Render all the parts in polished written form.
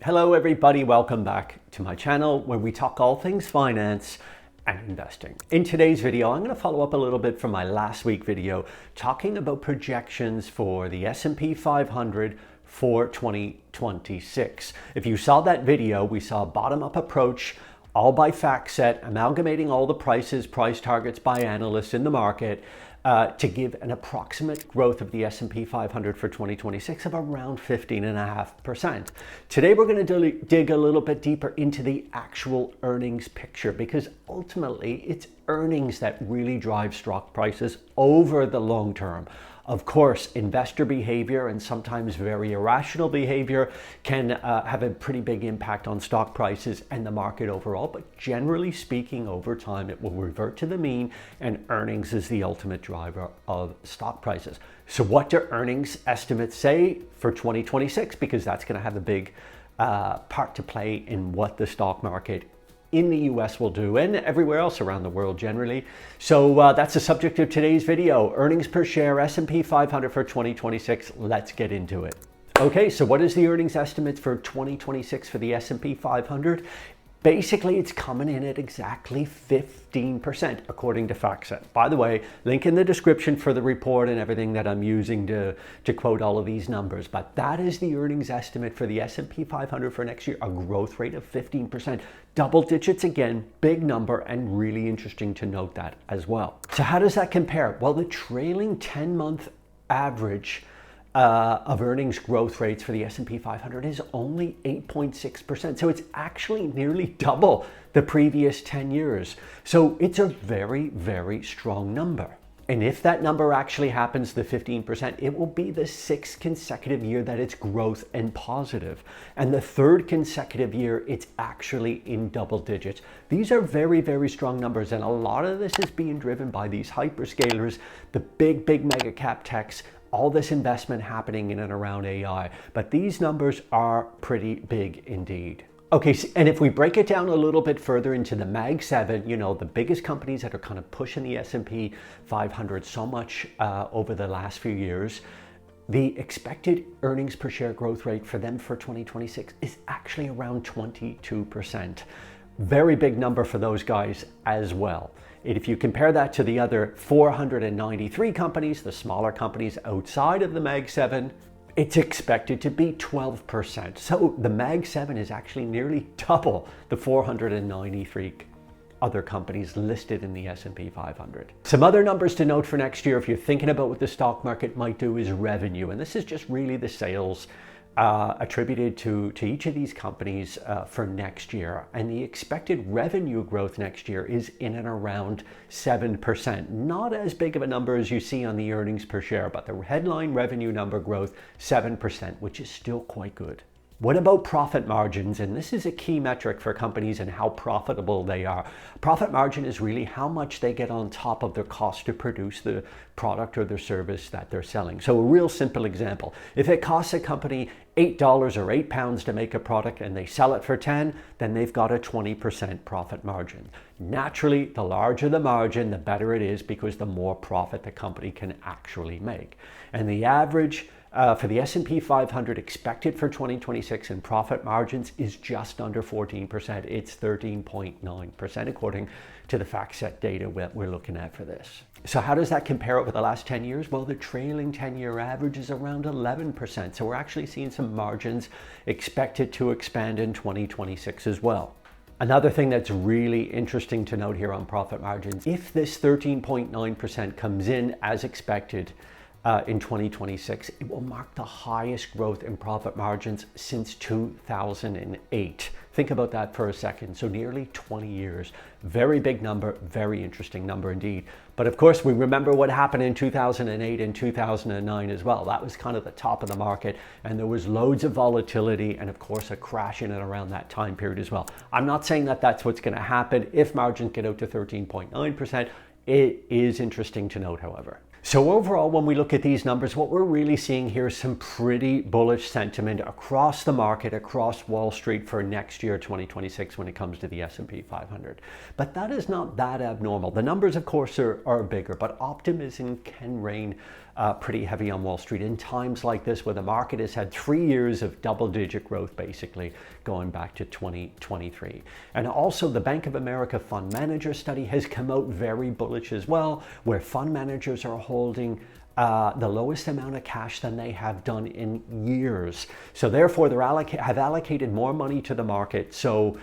Hello everybody, welcome back to my channel where we talk all things finance and investing. In today's video, I'm going to follow up a little bit from my last week video talking about projections for the S&P 500 for 2026. If you saw that video, we saw a bottom-up approach all by FactSet, amalgamating all the price targets by analysts in the market to give an approximate growth of the S&P 500 for 2026 of around 15.5%. Today we're going to dig a little bit deeper into the actual earnings picture, because ultimately it's earnings that really drive stock prices over the long term. Of course, investor behavior and sometimes very irrational behavior can have a pretty big impact on stock prices and the market overall, but generally speaking, over time, it will revert to the mean, and earnings is the ultimate driver of stock prices. So what do earnings estimates say for 2026? Because that's going to have a big part to play in what the stock market in the US will do, and everywhere else around the world generally. So that's the subject of today's video. Earnings per share, S&P 500 for 2026. Let's get into it. Okay, so what is the earnings estimate for 2026 for the S&P 500? Basically, it's coming in at exactly 15%, according to FactSet. By the way, link in the description for the report and everything that I'm using to quote all of these numbers. But that is the earnings estimate for the S&P 500 for next year, a growth rate of 15%. Double digits again, big number, and really interesting to note that as well. So how does that compare? Well, the trailing 10-month average of earnings growth rates for the S&P 500 is only 8.6%. So it's actually nearly double the previous 10 years. So it's a very, very strong number. And if that number actually happens, the 15%, it will be the 6th consecutive year that it's growth and positive. And the 3rd consecutive year, it's actually in double digits. These are very, very strong numbers. And a lot of this is being driven by these hyperscalers, the big mega cap techs, all this investment happening in and around AI. But these numbers are pretty big indeed. Okay, and if we break it down a little bit further into the Mag 7, you know, the biggest companies that are kind of pushing the S&P 500 so much over the last few years, the expected earnings per share growth rate for them for 2026 is actually around 22%. Very big number for those guys as well. If you compare that to the other 493 companies, the smaller companies outside of the Mag 7, it's expected to be 12%. So the Mag 7 is actually nearly double the 493 other companies listed in the S&P 500. Some other numbers to note for next year, if you're thinking about what the stock market might do, is revenue. And this is just really the sales attributed to each of these companies for next year. And the expected revenue growth next year is in and around 7%. Not as big of a number as you see on the earnings per share, but the headline revenue number growth, 7%, which is still quite good. What about profit margins? And this is a key metric for companies and how profitable they are. Profit margin is really how much they get on top of their cost to produce the product or their service that they're selling. So a real simple example, if it costs a company $8 or £8 to make a product and they sell it for 10, then they've got a 20% profit margin. Naturally, the larger the margin, the better it is, because the more profit the company can actually make. And the average for the S&P 500 expected for 2026 in profit margins is just under 14%. It's 13.9% according to the FactSet data we're looking at for this. So how does that compare over the last 10 years? Well, the trailing 10-year average is around 11%. So we're actually seeing some margins expected to expand in 2026 as well. Another thing that's really interesting to note here on profit margins, if this 13.9% comes in as expected, in 2026, it will mark the highest growth in profit margins since 2008. Think about that for a second. So nearly 20 years. Very big number, very interesting number indeed. But of course, we remember what happened in 2008 and 2009 as well. That was kind of the top of the market, and there was loads of volatility and of course a crash in and around that time period as well. I'm not saying that that's what's going to happen if margins get out to 13.9%. It is interesting to note, however. So overall, when we look at these numbers, what we're really seeing here is some pretty bullish sentiment across the market, across Wall Street for next year, 2026, when it comes to the S&P 500. But that is not that abnormal. The numbers, of course, are bigger, but optimism can reign pretty heavy on Wall Street in times like this, where the market has had 3 years of double-digit growth, basically going back to 2023. And also the Bank of America Fund Manager study has come out very bullish as well, where fund managers are holding the lowest amount of cash than they have done in years. So therefore, they have allocated more money to the market. So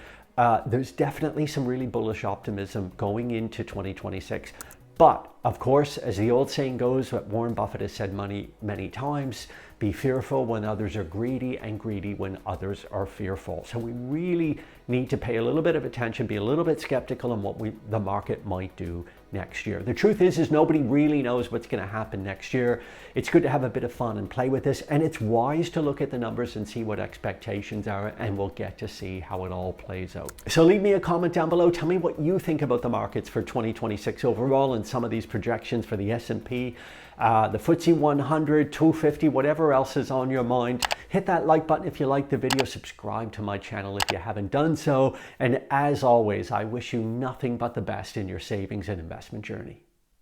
there's definitely some really bullish optimism going into 2026. But of course, as the old saying goes, what Warren Buffett has said many times, be fearful when others are greedy and greedy when others are fearful. So we really need to pay a little bit of attention, be a little bit skeptical on what the market might do next year. The truth is nobody really knows what's going to happen next year. It's good to have a bit of fun and play with this, and it's wise to look at the numbers and see what expectations are, and we'll get to see how it all plays out. So leave me a comment down below. Tell me what you think about the markets for 2026 overall and some of these projections for the S&P, the FTSE 100, 250, whatever else is on your mind. Hit that like button if you like the video, subscribe to my channel if you haven't done so, and as always, I wish you nothing but the best in your savings and investment journey.